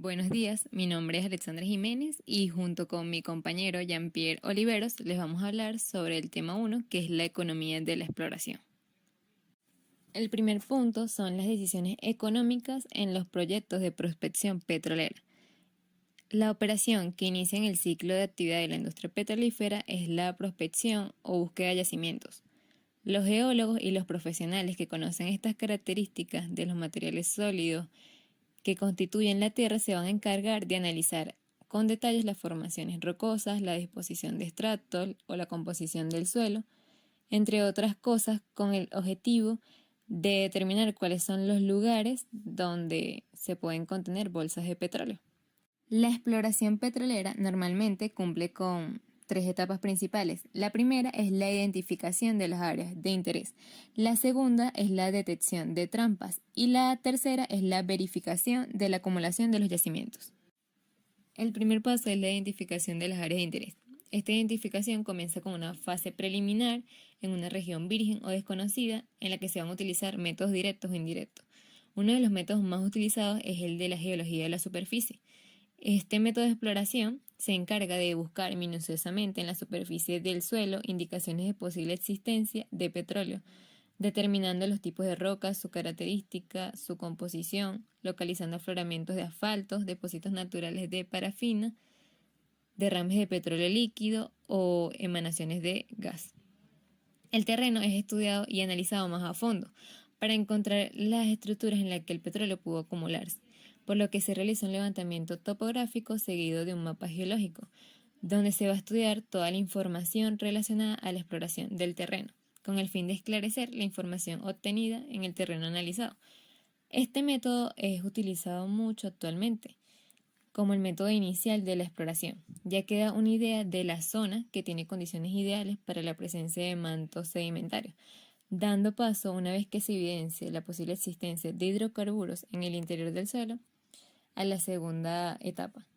Buenos días, mi nombre es Alexandra Jiménez y junto con mi compañero Jean-Pierre Oliveros les vamos a hablar sobre el tema 1, que es la economía de la exploración. El primer punto son las decisiones económicas en los proyectos de prospección petrolera. La operación que inicia en el ciclo de actividad de la industria petrolífera es la prospección o búsqueda de yacimientos. Los geólogos y los profesionales que conocen estas características de los materiales sólidos que constituyen la Tierra se van a encargar de analizar con detalles las formaciones rocosas, la disposición de estratos o la composición del suelo, entre otras cosas, con el objetivo de determinar cuáles son los lugares donde se pueden contener bolsas de petróleo. La exploración petrolera normalmente cumple con tres etapas principales. La primera es la identificación de las áreas de interés. La segunda es la detección de trampas. Y la tercera es la verificación de la acumulación de los yacimientos. El primer paso es la identificación de las áreas de interés. Esta identificación comienza con una fase preliminar en una región virgen o desconocida en la que se van a utilizar métodos directos o indirectos. Uno de los métodos más utilizados es el de la geología de la superficie. Este método de exploración se encarga de buscar minuciosamente en la superficie del suelo indicaciones de posible existencia de petróleo, determinando los tipos de rocas, su característica, su composición, localizando afloramientos de asfaltos, depósitos naturales de parafina, derrames de petróleo líquido o emanaciones de gas. El terreno es estudiado y analizado más a fondo para encontrar las estructuras en las que el petróleo pudo acumularse, por lo que se realiza un levantamiento topográfico seguido de un mapa geológico, donde se va a estudiar toda la información relacionada a la exploración del terreno, con el fin de esclarecer la información obtenida en el terreno analizado. Este método es utilizado mucho actualmente como el método inicial de la exploración, ya que da una idea de la zona que tiene condiciones ideales para la presencia de mantos sedimentarios, dando paso, una vez que se evidencie la posible existencia de hidrocarburos en el interior del suelo, a la segunda etapa.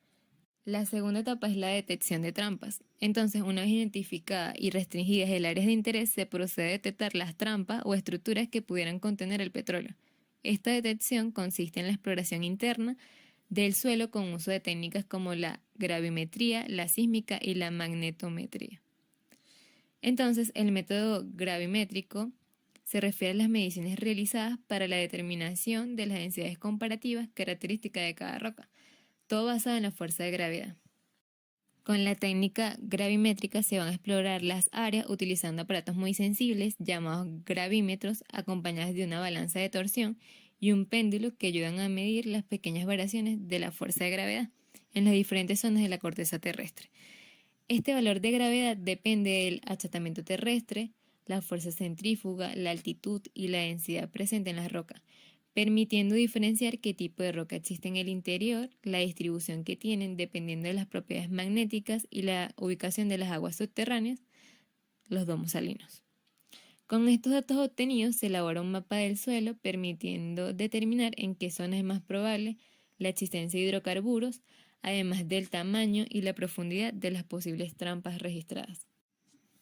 La segunda etapa es la detección de trampas. Entonces, una vez identificada y restringidas el área de interés, se procede a detectar las trampas o estructuras que pudieran contener el petróleo. Esta detección consiste en la exploración interna del suelo con uso de técnicas como la gravimetría, la sísmica y la magnetometría. Entonces, el método gravimétrico se refiere a las mediciones realizadas para la determinación de las densidades comparativas características de cada roca, todo basado en la fuerza de gravedad. Con la técnica gravimétrica se van a explorar las áreas utilizando aparatos muy sensibles llamados gravímetros, acompañados de una balanza de torsión y un péndulo que ayudan a medir las pequeñas variaciones de la fuerza de gravedad en las diferentes zonas de la corteza terrestre. Este valor de gravedad depende del achatamiento terrestre, la fuerza centrífuga, la altitud y la densidad presente en las rocas, permitiendo diferenciar qué tipo de roca existe en el interior, la distribución que tienen dependiendo de las propiedades magnéticas y la ubicación de las aguas subterráneas, los domos salinos. Con estos datos obtenidos se elabora un mapa del suelo permitiendo determinar en qué zonas es más probable la existencia de hidrocarburos, además del tamaño y la profundidad de las posibles trampas registradas.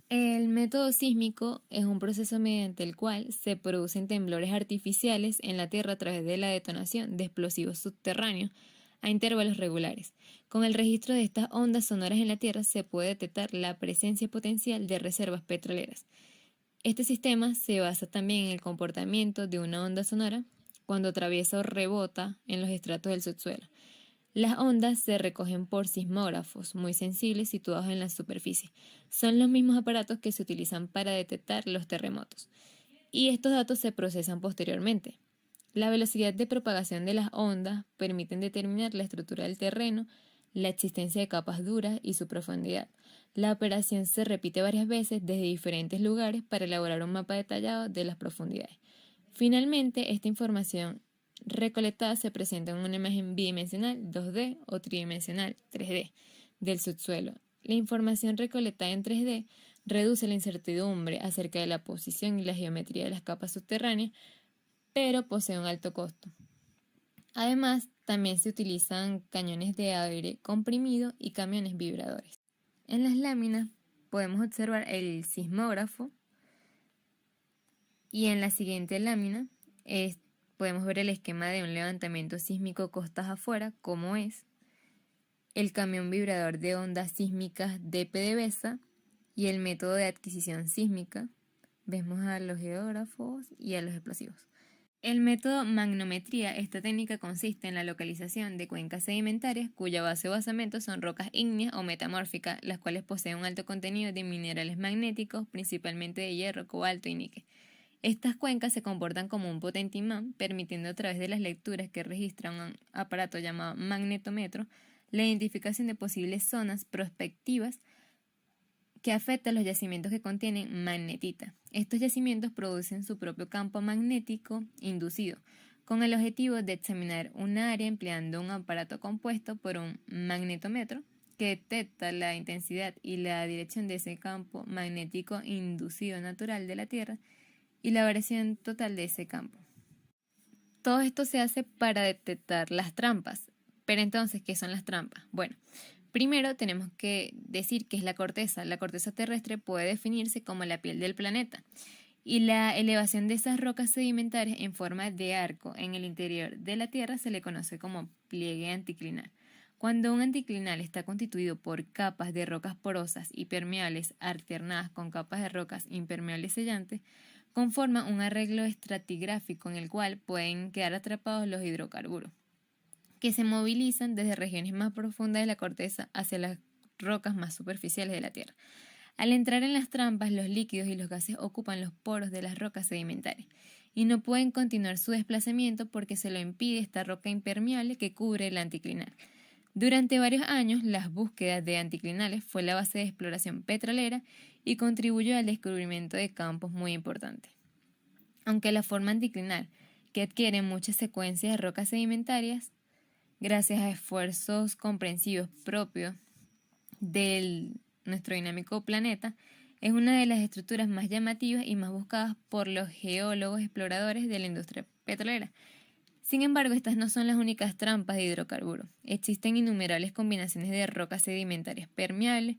El método sísmico es un proceso mediante el cual se producen temblores artificiales en la Tierra a través de la detonación de explosivos subterráneos a intervalos regulares. Con el registro de estas ondas sonoras en la Tierra se puede detectar la presencia potencial de reservas petroleras. Este sistema se basa también en el comportamiento de una onda sonora cuando atraviesa o rebota en los estratos del subsuelo. Las ondas se recogen por sismógrafos muy sensibles situados en la superficie. Son los mismos aparatos que se utilizan para detectar los terremotos. Y estos datos se procesan posteriormente. La velocidad de propagación de las ondas permiten determinar la estructura del terreno, la existencia de capas duras y su profundidad. La operación se repite varias veces desde diferentes lugares para elaborar un mapa detallado de las profundidades. Finalmente, esta información recolectada se presenta en una imagen bidimensional 2D o tridimensional 3D del subsuelo. La información recolectada en 3D reduce la incertidumbre acerca de la posición y la geometría de las capas subterráneas, pero posee un alto costo. Además, también se utilizan cañones de aire comprimido y camiones vibradores. En las láminas podemos observar el sismógrafo y en la siguiente lámina podemos ver el esquema de un levantamiento sísmico costas afuera, como es el camión vibrador de ondas sísmicas de PDVSA y el método de adquisición sísmica. Vemos a los geógrafos y a los explosivos. El método magnometría, esta técnica consiste en la localización de cuencas sedimentarias cuya base o basamento son rocas ígneas o metamórficas, las cuales poseen un alto contenido de minerales magnéticos, principalmente de hierro, cobalto y níquel. Estas cuencas se comportan como un potente imán, permitiendo a través de las lecturas que registra un aparato llamado magnetómetro la identificación de posibles zonas prospectivas que afectan los yacimientos que contienen magnetita. Estos yacimientos producen su propio campo magnético inducido, con el objetivo de examinar un área empleando un aparato compuesto por un magnetómetro que detecta la intensidad y la dirección de ese campo magnético inducido natural de la Tierra y la variación total de ese campo. Todo esto se hace para detectar las trampas. Pero entonces, ¿qué son las trampas? Bueno, primero tenemos que decir qué es la corteza. La corteza terrestre puede definirse como la piel del planeta y la elevación de esas rocas sedimentarias en forma de arco en el interior de la Tierra se le conoce como pliegue anticlinal. Cuando un anticlinal está constituido por capas de rocas porosas y permeables alternadas con capas de rocas impermeables sellantes, conforma un arreglo estratigráfico en el cual pueden quedar atrapados los hidrocarburos, que se movilizan desde regiones más profundas de la corteza hacia las rocas más superficiales de la Tierra. Al entrar en las trampas, los líquidos y los gases ocupan los poros de las rocas sedimentarias y no pueden continuar su desplazamiento porque se lo impide esta roca impermeable que cubre el anticlinal. Durante varios años, las búsquedas de anticlinales fue la base de exploración petrolera y contribuyó al descubrimiento de campos muy importantes. Aunque la forma anticlinal, que adquiere muchas secuencias de rocas sedimentarias, gracias a esfuerzos comprensivos propios de nuestro dinámico planeta, es una de las estructuras más llamativas y más buscadas por los geólogos exploradores de la industria petrolera. Sin embargo, estas no son las únicas trampas de hidrocarburos. Existen innumerables combinaciones de rocas sedimentarias permeables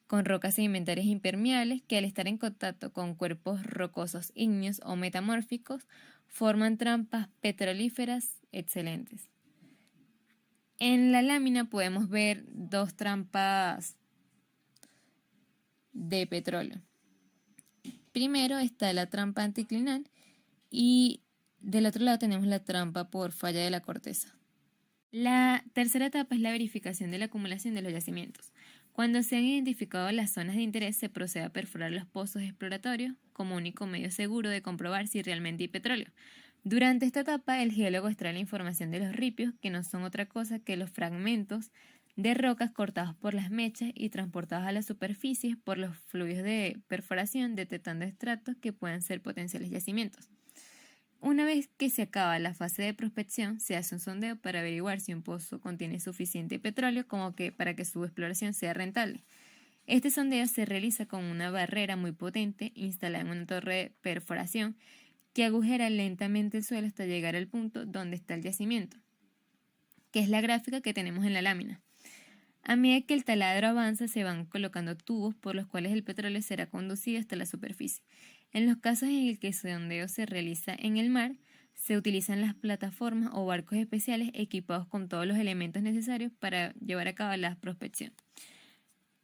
con rocas sedimentarias impermeables que al estar en contacto con cuerpos rocosos ígneos o metamórficos forman trampas petrolíferas excelentes. En la lámina podemos ver dos trampas de petróleo. Primero está la trampa anticlinal y del otro lado tenemos la trampa por falla de la corteza. La tercera etapa es la verificación de la acumulación de los yacimientos. Cuando se han identificado las zonas de interés, se procede a perforar los pozos exploratorios como único medio seguro de comprobar si realmente hay petróleo. Durante esta etapa, el geólogo extrae la información de los ripios, que no son otra cosa que los fragmentos de rocas cortados por las mechas y transportados a la superficie por los fluidos de perforación, detectando estratos que puedan ser potenciales yacimientos. Una vez que se acaba la fase de prospección, se hace un sondeo para averiguar si un pozo contiene suficiente petróleo como que para que su exploración sea rentable. Este sondeo se realiza con una barrera muy potente instalada en una torre de perforación que agujera lentamente el suelo hasta llegar al punto donde está el yacimiento, que es la gráfica que tenemos en la lámina. A medida que el taladro avanza, se van colocando tubos por los cuales el petróleo será conducido hasta la superficie. En los casos en el que el sondeo se realiza en el mar, se utilizan las plataformas o barcos especiales equipados con todos los elementos necesarios para llevar a cabo la prospección.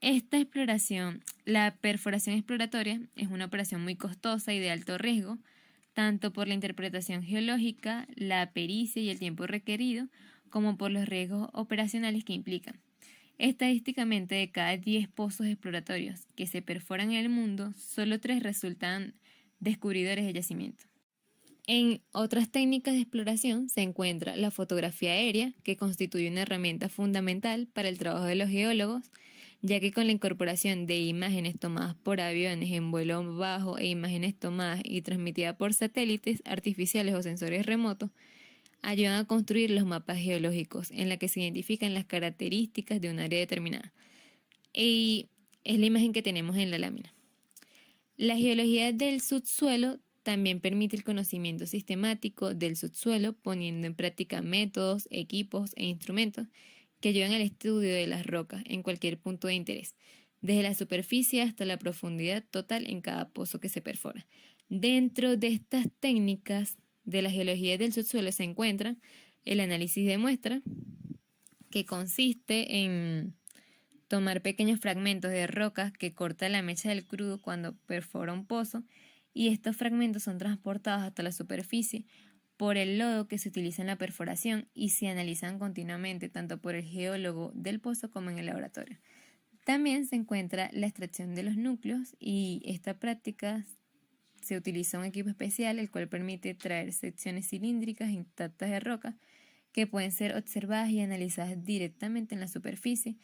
Esta exploración, la perforación exploratoria, es una operación muy costosa y de alto riesgo, tanto por la interpretación geológica, la pericia y el tiempo requerido, como por los riesgos operacionales que implican. Estadísticamente, de cada 10 pozos exploratorios que se perforan en el mundo, solo 3 resultan descubridores de yacimiento. En otras técnicas de exploración se encuentra la fotografía aérea, que constituye una herramienta fundamental para el trabajo de los geólogos, ya que con la incorporación de imágenes tomadas por aviones en vuelo bajo e imágenes tomadas y transmitidas por satélites artificiales o sensores remotos, ayudan a construir los mapas geológicos en la que se identifican las características de un área determinada. Y es la imagen que tenemos en la lámina. La geología del subsuelo también permite el conocimiento sistemático del subsuelo, poniendo en práctica métodos, equipos e instrumentos que ayudan al estudio de las rocas en cualquier punto de interés, desde la superficie hasta la profundidad total en cada pozo que se perfora. Dentro de estas técnicas de la geología del subsuelo se encuentra el análisis de muestra, que consiste en tomar pequeños fragmentos de rocas que corta la mecha del crudo cuando perfora un pozo, y estos fragmentos son transportados hasta la superficie por el lodo que se utiliza en la perforación y se analizan continuamente tanto por el geólogo del pozo como en el laboratorio. También se encuentra la extracción de los núcleos, y esta práctica se utiliza un equipo especial el cual permite traer secciones cilíndricas intactas de roca que pueden ser observadas y analizadas directamente en la superficie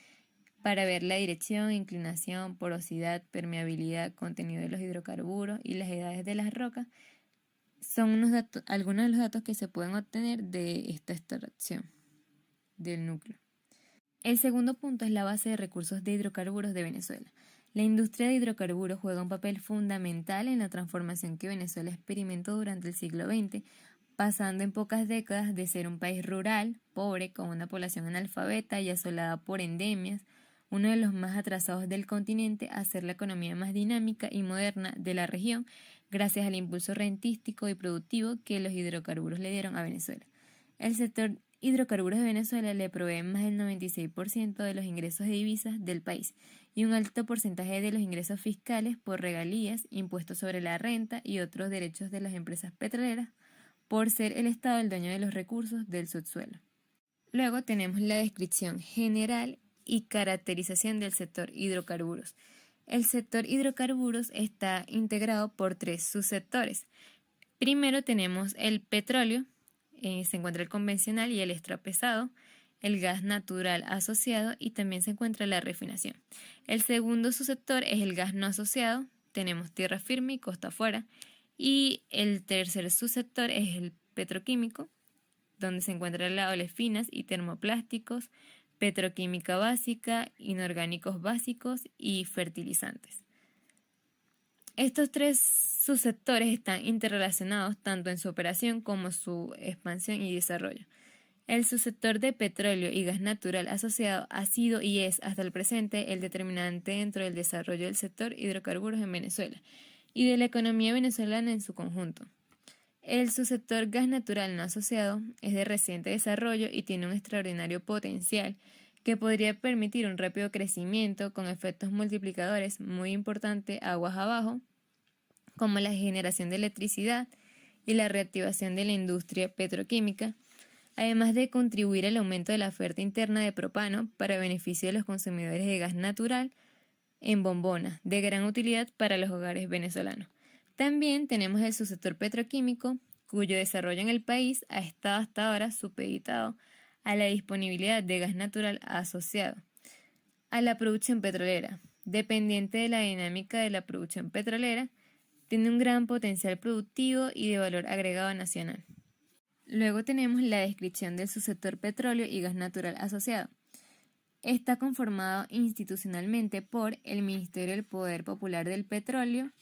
para ver la dirección, inclinación, porosidad, permeabilidad, contenido de los hidrocarburos y las edades de las rocas. Son algunos de los datos que se pueden obtener de esta extracción del núcleo. El segundo punto es la base de recursos de hidrocarburos de Venezuela. La industria de hidrocarburos juega un papel fundamental en la transformación que Venezuela experimentó durante el siglo XX, pasando en pocas décadas de ser un país rural, pobre, con una población analfabeta y asolada por endemias, uno de los más atrasados del continente, a ser la economía más dinámica y moderna de la región, gracias al impulso rentístico y productivo que los hidrocarburos le dieron a Venezuela. El sector hidrocarburos de Venezuela le provee más del 96% de los ingresos de divisas del país y un alto porcentaje de los ingresos fiscales por regalías, impuestos sobre la renta y otros derechos de las empresas petroleras, por ser el Estado el dueño de los recursos del subsuelo. Luego tenemos la descripción general y caracterización del sector hidrocarburos. El sector hidrocarburos está integrado por 3 subsectores. Primero tenemos el petróleo, se encuentra el convencional y el extrapesado, el gas natural asociado, y también se encuentra la refinación. El segundo subsector es el gas no asociado, tenemos tierra firme y costa afuera, y el tercer subsector es el petroquímico, donde se encuentran las olefinas y termoplásticos, petroquímica básica, inorgánicos básicos y fertilizantes. Estos 3 subsectores están interrelacionados tanto en su operación como su expansión y desarrollo. El subsector de petróleo y gas natural asociado ha sido y es hasta el presente el determinante dentro del desarrollo del sector hidrocarburos en Venezuela y de la economía venezolana en su conjunto. El subsector gas natural no asociado es de reciente desarrollo y tiene un extraordinario potencial que podría permitir un rápido crecimiento con efectos multiplicadores muy importantes aguas abajo, como la generación de electricidad y la reactivación de la industria petroquímica, además de contribuir al aumento de la oferta interna de propano para beneficio de los consumidores de gas natural en bombonas, de gran utilidad para los hogares venezolanos. También tenemos el subsector petroquímico, cuyo desarrollo en el país ha estado hasta ahora supeditado a la disponibilidad de gas natural asociado a la producción petrolera. Dependiente de la dinámica de la producción petrolera, tiene un gran potencial productivo y de valor agregado nacional. Luego tenemos la descripción del subsector petróleo y gas natural asociado. Está conformado institucionalmente por el Ministerio del Poder Popular del Petróleo.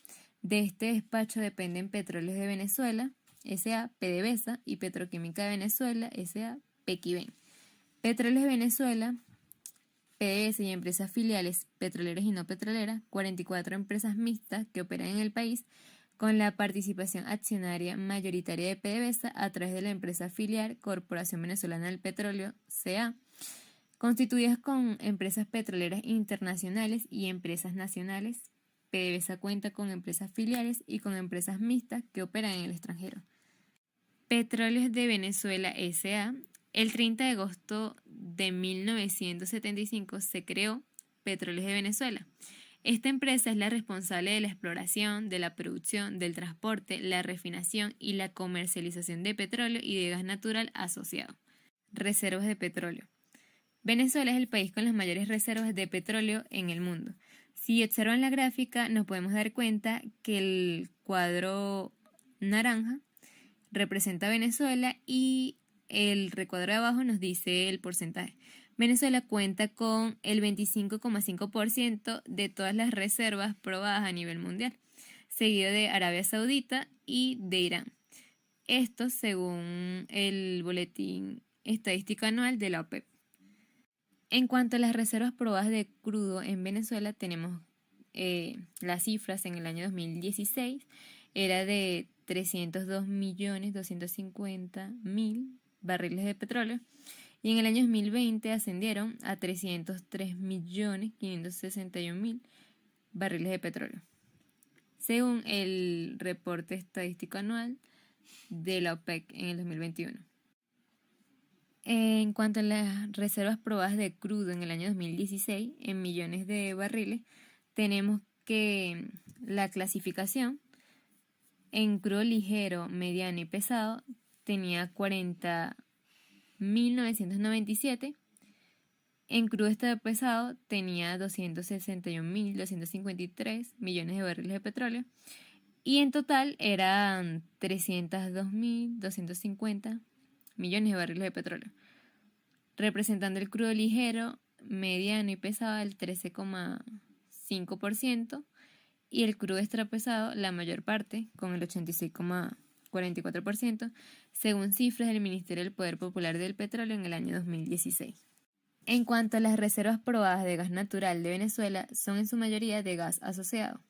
De este despacho dependen Petróleos de Venezuela, S.A., PDVSA, y Petroquímica de Venezuela, S.A., PEQUIVEN. Petróleos de Venezuela, PDVSA, y empresas filiales petroleras y no petroleras, 44 empresas mixtas que operan en el país, con la participación accionaria mayoritaria de PDVSA a través de la empresa filial Corporación Venezolana del Petróleo, CA, constituidas con empresas petroleras internacionales y empresas nacionales. PDVSA cuenta con empresas filiales y con empresas mixtas que operan en el extranjero. Petróleos de Venezuela S.A. El 30 de agosto de 1975 se creó Petróleos de Venezuela. Esta empresa es la responsable de la exploración, de la producción, del transporte, la refinación y la comercialización de petróleo y de gas natural asociado. Reservas de petróleo. Venezuela es el país con las mayores reservas de petróleo en el mundo. Si observan la gráfica, nos podemos dar cuenta que el cuadro naranja representa a Venezuela y el recuadro de abajo nos dice el porcentaje. Venezuela cuenta con el 25,5% de todas las reservas probadas a nivel mundial, seguido de Arabia Saudita y de Irán. Esto según el boletín estadístico anual de la OPEP. En cuanto a las reservas probadas de crudo en Venezuela, tenemos las cifras en el año 2016, era de 302.250.000 barriles de petróleo y en el año 2020 ascendieron a 303.561.000 barriles de petróleo, según el reporte estadístico anual de la OPEC en el 2021. En cuanto a las reservas probadas de crudo en el año 2016 en millones de barriles, tenemos que la clasificación en crudo ligero, mediano y pesado tenía 40.997. En crudo extra pesado tenía 261.253 millones de barriles de petróleo y en total eran 302.250 millones de barriles de petróleo, representando el crudo ligero, mediano y pesado el 13,5% y el crudo extra pesado la mayor parte, con el 86,44%, según cifras del Ministerio del Poder Popular del Petróleo en el año 2016. En cuanto a las reservas probadas de gas natural de Venezuela, son en su mayoría de gas asociado.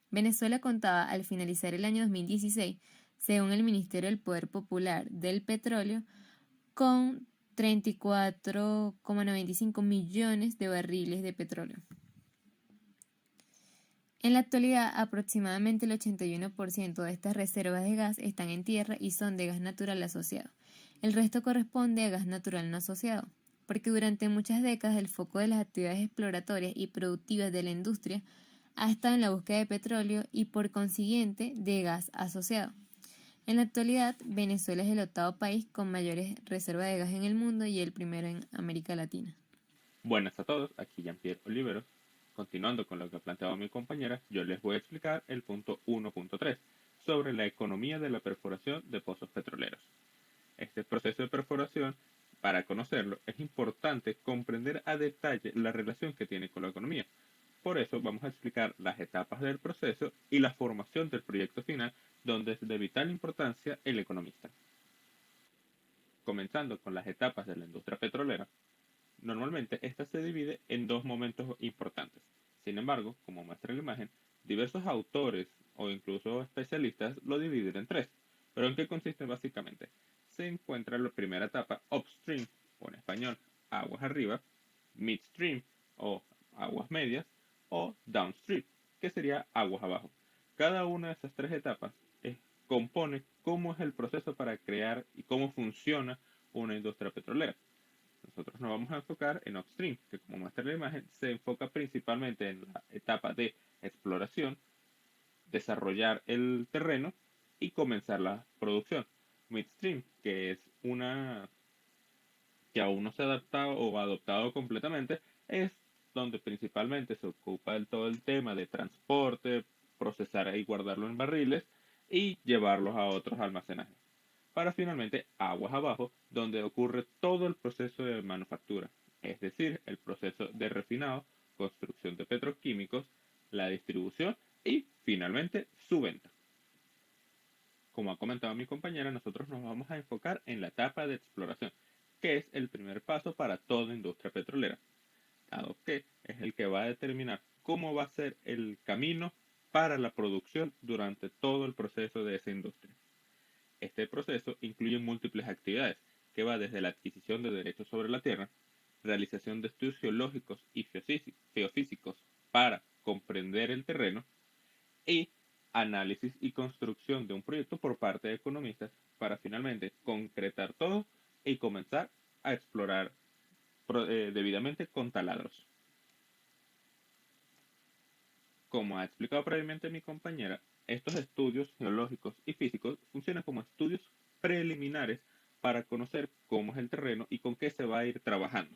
Venezuela contaba al finalizar el año 2016, según el Ministerio del Poder Popular del Petróleo, con 34,95 millones de barriles de petróleo. En la actualidad, aproximadamente el 81% de estas reservas de gas están en tierra y son de gas natural asociado. El resto corresponde a gas natural no asociado, porque durante muchas décadas el foco de las actividades exploratorias y productivas de la industria ha estado en la búsqueda de petróleo y por consiguiente de gas asociado. En la actualidad, Venezuela es el octavo país con mayores reservas de gas en el mundo y el primero en América Latina. Buenas a todos, aquí Jean-Pierre Oliveros. Continuando con lo que planteaba mi compañera, yo les voy a explicar el punto 1.3 sobre la economía de la perforación de pozos petroleros. Este proceso de perforación, para conocerlo, es importante comprender a detalle la relación que tiene con la economía. Por eso vamos a explicar las etapas del proceso y la formación del proyecto final, donde es de vital importancia el economista. Comenzando con las etapas de la industria petrolera, normalmente esta se divide en dos momentos importantes. Sin embargo, como muestra la imagen, diversos autores o incluso especialistas lo dividen en tres. ¿Pero en qué consiste básicamente? Se encuentra la primera etapa upstream, o en español, aguas arriba, midstream, o aguas medias, o downstream, que sería aguas abajo. Cada una de esas tres etapas compone cómo es el proceso para crear y cómo funciona una industria petrolera. Nosotros nos vamos a enfocar en upstream, que como muestra la imagen, se enfoca principalmente en la etapa de exploración, desarrollar el terreno y comenzar la producción. Midstream, que es una que aún no se ha adaptado o adoptado completamente, es donde principalmente se ocupa del todo el tema de transporte, procesar y guardarlo en barriles y llevarlos a otros almacenajes. Para finalmente aguas abajo, donde ocurre todo el proceso de manufactura, es decir, el proceso de refinado, construcción de petroquímicos, la distribución y finalmente su venta. Como ha comentado mi compañera, nosotros nos vamos a enfocar en la etapa de exploración, que es el primer paso para toda industria petrolera, dado que es el que va a determinar cómo va a ser el camino para la producción durante todo el proceso de esa industria. Este proceso incluye múltiples actividades, que va desde la adquisición de derechos sobre la tierra, realización de estudios geológicos y geofísicos para comprender el terreno y análisis y construcción de un proyecto por parte de economistas para finalmente concretar todo y comenzar a explorar debidamente con taladros. Como ha explicado previamente mi compañera, estos estudios geológicos y físicos funcionan como estudios preliminares para conocer cómo es el terreno y con qué se va a ir trabajando.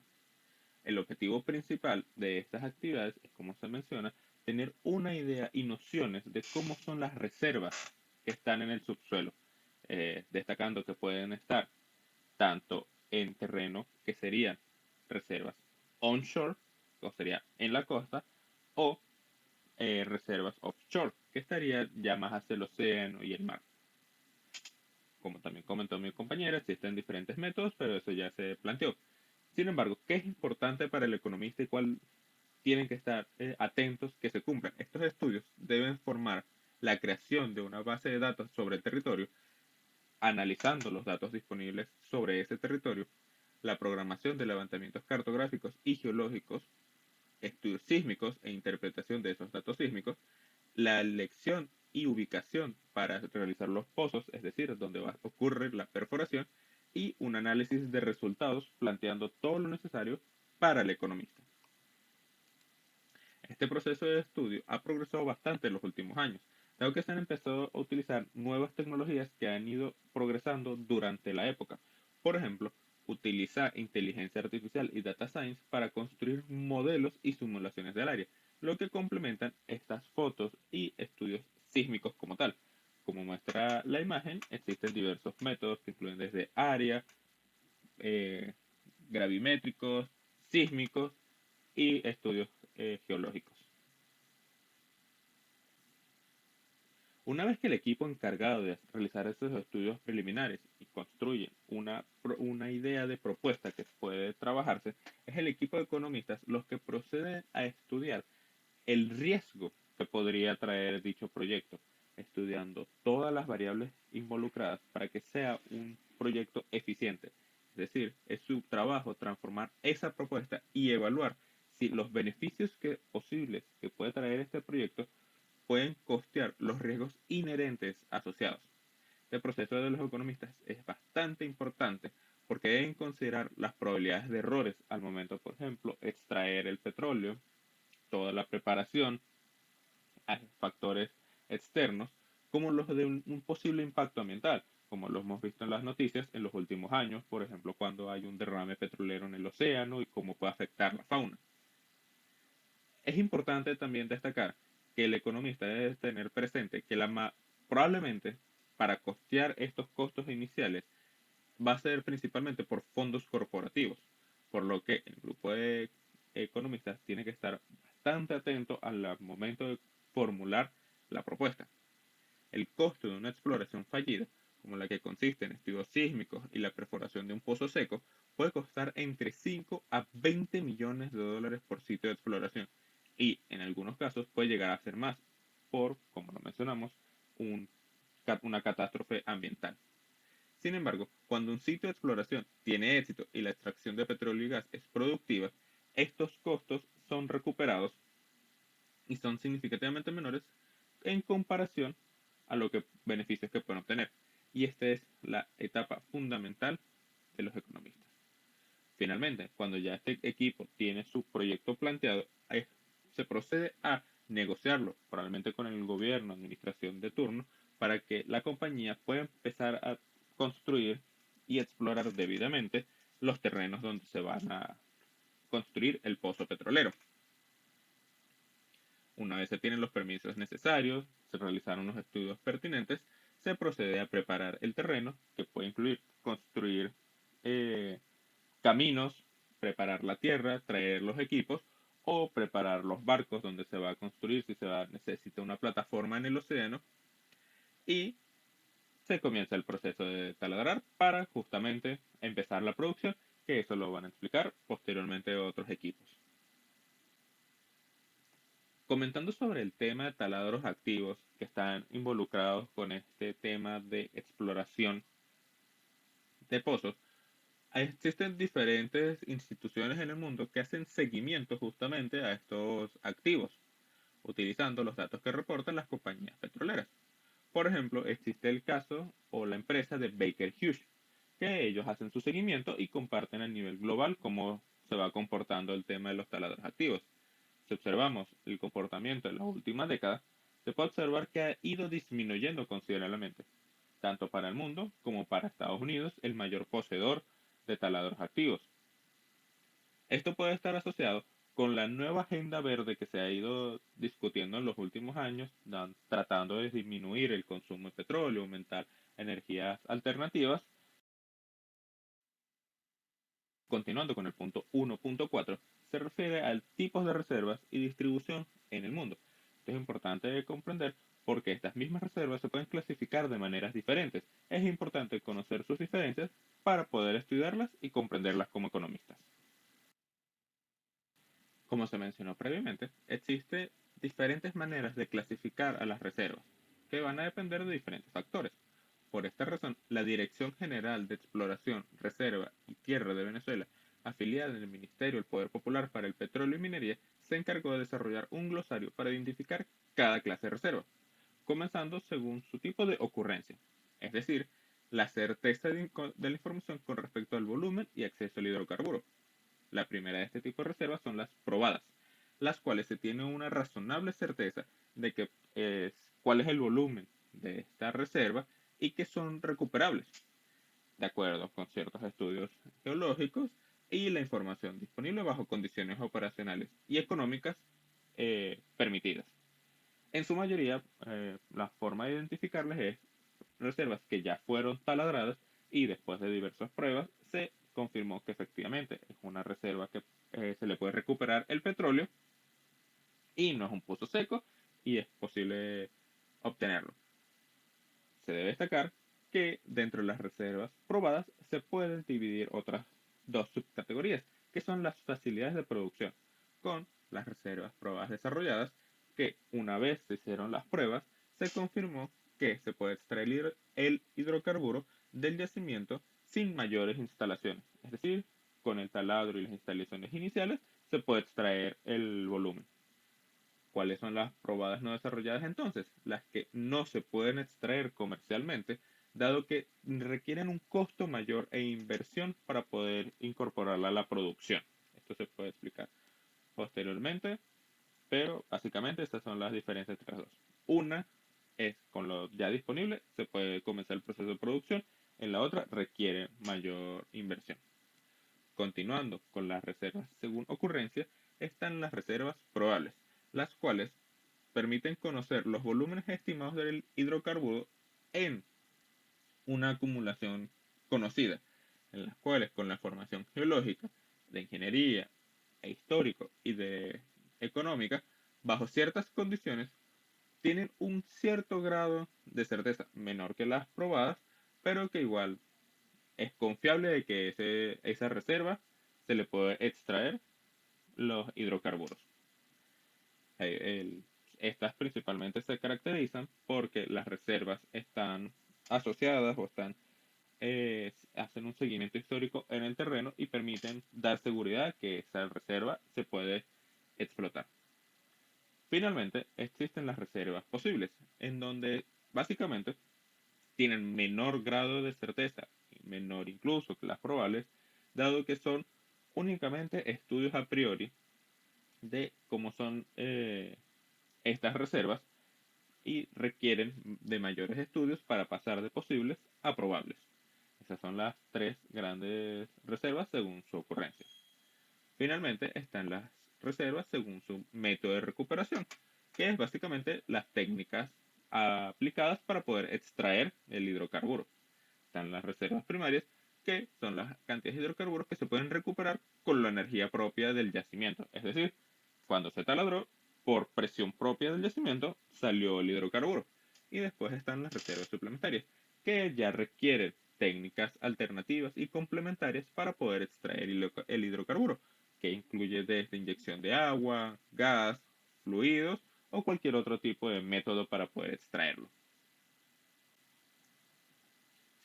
El objetivo principal de estas actividades es, como se menciona, tener una idea y nociones de cómo son las reservas que están en el subsuelo, destacando que pueden estar tanto en terreno, que serían reservas onshore, o sería en la costa, o reservas offshore, que estaría ya más hacia el océano y el mar. Como también comentó mi compañera, existen diferentes métodos, pero eso ya se planteó. Sin embargo, ¿qué es importante para el economista y cuál tienen que estar atentos que se cumplan? Estos estudios deben formar la creación de una base de datos sobre el territorio, analizando los datos disponibles sobre ese territorio, la programación de levantamientos cartográficos y geológicos, estudios sísmicos e interpretación de esos datos sísmicos, la elección y ubicación para realizar los pozos, es decir, donde va a ocurrir la perforación, y un análisis de resultados planteando todo lo necesario para el economista. Este proceso de estudio ha progresado bastante en los últimos años, dado que se han empezado a utilizar nuevas tecnologías que han ido progresando durante la época. Por ejemplo, utiliza inteligencia artificial y data science para construir modelos y simulaciones del área, lo que complementan estas fotos y estudios sísmicos como tal. Como muestra la imagen, existen diversos métodos que incluyen desde área, eh, gravimétricos, sísmicos y estudios geológicos. Una vez que el equipo encargado de realizar estos estudios preliminares y construye una idea de propuesta que puede trabajarse, es el equipo de economistas los que proceden a estudiar el riesgo que podría traer dicho proyecto, estudiando todas las variables involucradas para que sea un proyecto eficiente. Es decir, es su trabajo transformar esa propuesta y evaluar si los beneficios posibles que puede traer este proyecto pueden costear los riesgos inherentes asociados. Este proceso de los economistas es bastante importante porque deben considerar las probabilidades de errores al momento, por ejemplo, extraer el petróleo, toda la preparación, factores externos, como los de un posible impacto ambiental, como lo hemos visto en las noticias en los últimos años, por ejemplo, cuando hay un derrame petrolero en el océano y cómo puede afectar la fauna. Es importante también destacar que el economista debe tener presente que probablemente para costear estos costos iniciales va a ser principalmente por fondos corporativos, por lo que el grupo de economistas tiene que estar bastante atento al momento de formular la propuesta. El costo de una exploración fallida, como la que consiste en estudios sísmicos y la perforación de un pozo seco, puede costar entre 5 a 20 millones de dólares por sitio de exploración y en algunos casos puede llegar a ser más por, como lo mencionamos, un, una catástrofe ambiental. Sin embargo, cuando un sitio de exploración tiene éxito y la extracción de petróleo y gas es productiva, estos costos son recuperados y son significativamente menores en comparación a los beneficios que pueden obtener. Y esta es la etapa fundamental de los economistas. Finalmente, cuando ya este equipo tiene su proyecto planteado, se procede a negociarlo, probablemente con el gobierno, administración de turno, para que la compañía pueda empezar a construir y explorar debidamente los terrenos donde se van a construir el pozo petrolero. Una vez se tienen los permisos necesarios, se realizaron los estudios pertinentes, se procede a preparar el terreno, que puede incluir construir caminos, preparar la tierra, traer los equipos o preparar los barcos donde se va a construir si necesita una plataforma en el océano y se comienza el proceso de taladrar para justamente empezar la producción, que eso lo van a explicar posteriormente otros equipos. Comentando sobre el tema de taladros activos que están involucrados con este tema de exploración de pozos, existen diferentes instituciones en el mundo que hacen seguimiento justamente a estos activos, utilizando los datos que reportan las compañías petroleras. Por ejemplo, existe el caso o la empresa de Baker Hughes, que ellos hacen su seguimiento y comparten a nivel global cómo se va comportando el tema de los taladros activos. Si observamos el comportamiento en la última década, se puede observar que ha ido disminuyendo considerablemente, tanto para el mundo como para Estados Unidos, el mayor poseedor de taladros activos. Esto puede estar asociado con la nueva agenda verde que se ha ido discutiendo en los últimos años, tratando de disminuir el consumo de petróleo, aumentar energías alternativas. Continuando con el punto 1.4, se refiere al tipo de reservas y distribución en el mundo. Esto es importante comprender porque estas mismas reservas se pueden clasificar de maneras diferentes. Es importante conocer sus diferencias para poder estudiarlas y comprenderlas como economistas. Como se mencionó previamente, existen diferentes maneras de clasificar a las reservas. que van a depender de diferentes factores. Por esta razón, la Dirección General de Exploración, Reserva y Tierra de Venezuela, afiliada en el Ministerio del Poder Popular para el Petróleo y Minería, se encargó de desarrollar un glosario para identificar cada clase de reserva, comenzando según su tipo de ocurrencia, es decir, la certeza de la información con respecto al volumen y acceso al hidrocarburo. La primera de este tipo de reservas son las probadas, las cuales se tiene una razonable certeza de que cuál es el volumen de esta reserva y que son recuperables, de acuerdo con ciertos estudios geológicos y la información disponible bajo condiciones operacionales y económicas permitidas. En su mayoría, la forma de identificarlas es reservas que ya fueron taladradas y después de diversas pruebas se confirmó que efectivamente es una reserva que se le puede recuperar el petróleo y no es un pozo seco y es posible obtenerlo. Se debe destacar que dentro de las reservas probadas se pueden dividir otras dos subcategorías, que son las facilidades de producción, con las reservas probadas desarrolladas, que una vez se hicieron las pruebas, se confirmó que se puede extraer el hidrocarburo del yacimiento sin mayores instalaciones. Es decir, con el taladro y las instalaciones iniciales se puede extraer el volumen. ¿Cuáles son las probadas no desarrolladas entonces? Las que no se pueden extraer comercialmente, dado que requieren un costo mayor e inversión para poder incorporarla a la producción. Esto se puede explicar posteriormente, pero básicamente estas son las diferencias entre las dos. Una es con lo ya disponible, se puede comenzar el proceso de producción, en la otra requiere mayor inversión. Continuando con las reservas según ocurrencia, están las reservas probables, las cuales permiten conocer los volúmenes estimados del hidrocarburo en una acumulación conocida, en las cuales con la formación geológica, de ingeniería, e histórico y de económica, bajo ciertas condiciones, tienen un cierto grado de certeza menor que las probadas, pero que igual es confiable de que esa reserva se le puede extraer los hidrocarburos. El, Estas principalmente se caracterizan porque las reservas están asociadas o hacen un seguimiento histórico en el terreno y permiten dar seguridad que esa reserva se puede explotar. Finalmente, existen las reservas posibles, en donde básicamente tienen menor grado de certeza, menor incluso que las probables, dado que son únicamente estudios a priori de cómo son estas reservas y requieren de mayores estudios para pasar de posibles a probables. Esas son las tres grandes reservas según su ocurrencia. Finalmente están las reservas según su método de recuperación, que es básicamente las técnicas aplicadas para poder extraer el hidrocarburo. Están las reservas primarias, que son las cantidades de hidrocarburos que se pueden recuperar con la energía propia del yacimiento. Es decir, cuando se taladró, por presión propia del yacimiento, salió el hidrocarburo. Y después están las reservas suplementarias, que ya requieren técnicas alternativas y complementarias para poder extraer el hidrocarburo, que incluye desde inyección de agua, gas, fluidos o cualquier otro tipo de método para poder extraerlo.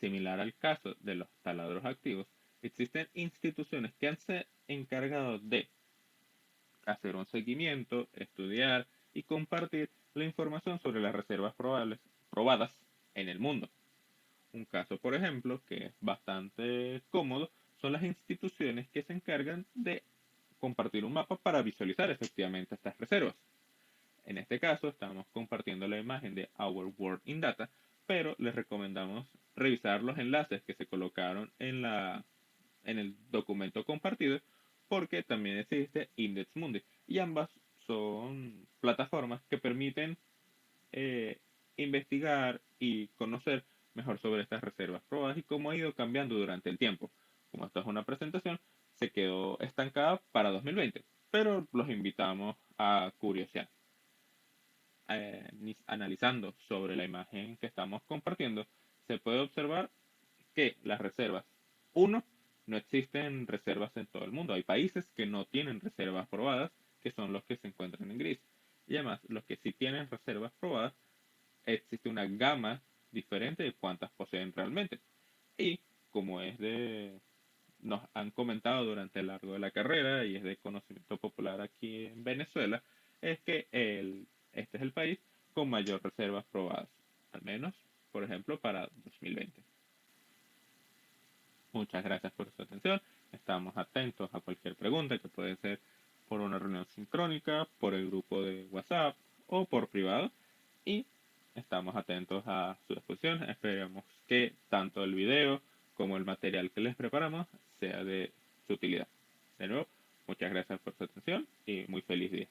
Similar al caso de los taladros activos, existen instituciones que han se encargado de hacer un seguimiento, estudiar y compartir la información sobre las reservas probadas en el mundo. Un caso, por ejemplo, que es bastante cómodo, son las instituciones que se encargan de compartir un mapa para visualizar efectivamente estas reservas. En este caso, estamos compartiendo la imagen de Our World in Data, pero les recomendamos revisar los enlaces que se colocaron en el documento compartido, porque también existe Index Mundi, y ambas son plataformas que permiten eh, investigar y conocer mejor sobre estas reservas probadas y cómo ha ido cambiando durante el tiempo. Como esto es una presentación, se quedó estancada para 2020, pero los invitamos a curiosear. Analizando sobre la imagen que estamos compartiendo, se puede observar que las reservas, uno, no existen reservas en todo el mundo. Hay países que no tienen reservas probadas, que son los que se encuentran en gris. Y además, los que sí tienen reservas probadas existe una gama diferente de cuántas poseen realmente. Y como nos han comentado durante el largo de la carrera y es de conocimiento popular aquí en Venezuela, es que este es el país con mayor reservas probadas, al menos, por ejemplo, para 2020. Muchas gracias por su atención. Estamos atentos a cualquier pregunta que puede ser por una reunión sincrónica, por el grupo de WhatsApp o por privado. Y estamos atentos a su discusión. Esperemos que tanto el video como el material que les preparamos sea de su utilidad. De nuevo, muchas gracias por su atención y muy feliz día.